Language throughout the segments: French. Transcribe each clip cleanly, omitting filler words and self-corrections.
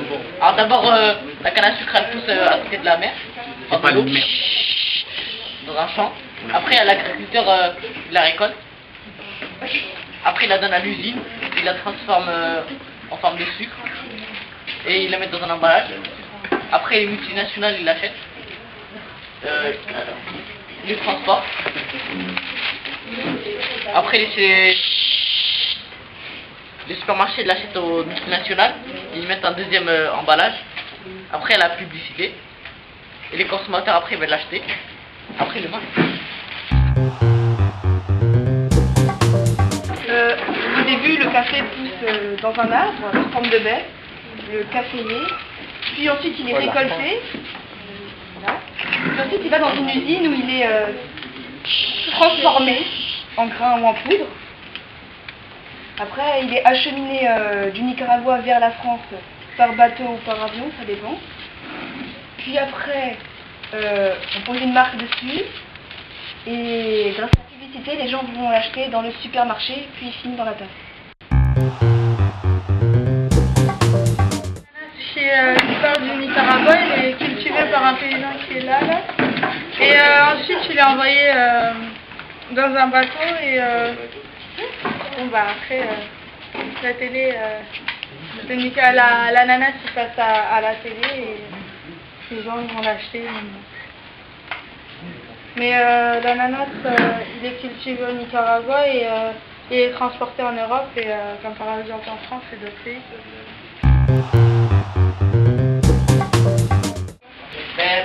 bon. Alors d'abord, la canne à sucre elle pousse à côté de la mer. C'est pas de mer. Dans un champ. Après, l'agriculteur la récolte. Après, il la donne à l'usine. Il la transforme en forme de sucre. Et il la met dans un emballage. Après, les multinationales, ils l'achètent. Ils le transportent. Après, les supermarchés l'achètent aux multinationales. Ils mettent un deuxième emballage. Après, la publicité. Et les consommateurs, après, ils veulent l'acheter. Après, ils le mangent. Au début, le café pousse dans un arbre, en forme de baie, le caféier. Puis ensuite, il est récolté. Voilà. Puis ensuite, il va dans une usine où il est transformé en grains ou en poudre. Après, il est acheminé du Nicaragua vers la France par bateau ou par avion, ça dépend. Puis après, on pose une marque dessus. Et grâce à la publicité, les gens vont l'acheter dans le supermarché, puis il finit dans la tasse. Chez l'histoire du Nicaragua, il est cultivé par un paysan qui est là. Et ensuite, il est envoyé dans un bateau. Et bon, bah, après, la télé, l'ananas il passe à la télé et les gens vont l'acheter. Mais l'ananas, il est cultivé au Nicaragua et il est transporté en Europe et comme par exemple en France et d'autres pays.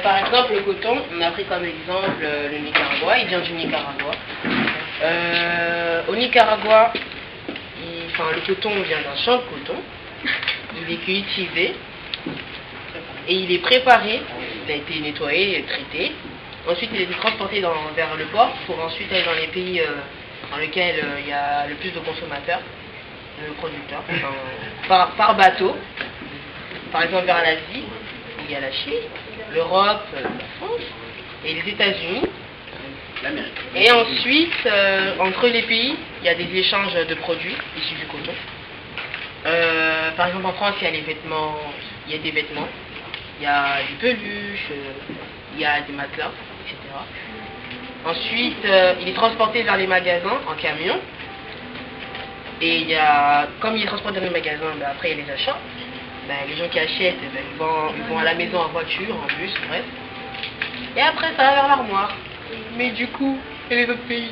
Par exemple, le coton, on a pris comme exemple le Nicaragua, il vient du Nicaragua. Au Nicaragua, le coton vient d'un champ de coton, il est cultivé et il est préparé, il a été nettoyé et traité. Ensuite, il a été transporté vers le port pour ensuite aller dans les pays dans lesquels il y a le plus de consommateurs, de producteurs, par bateau. Par exemple, vers l'Asie, il y a la Chine, l'Europe, la France et les États-Unis. Et ensuite, entre les pays, il y a des échanges de produits issus du coton. Par exemple, en France, il y a des vêtements, il y a des peluches, il y a des matelas, etc. Ensuite, il est transporté vers les magasins en camion. Et comme il est transporté dans les magasins, après il y a les achats. Les gens qui achètent, ils vont à la maison en voiture, en bus, bref. Et après, ça va vers l'armoire. Mais du coup, et les autres pays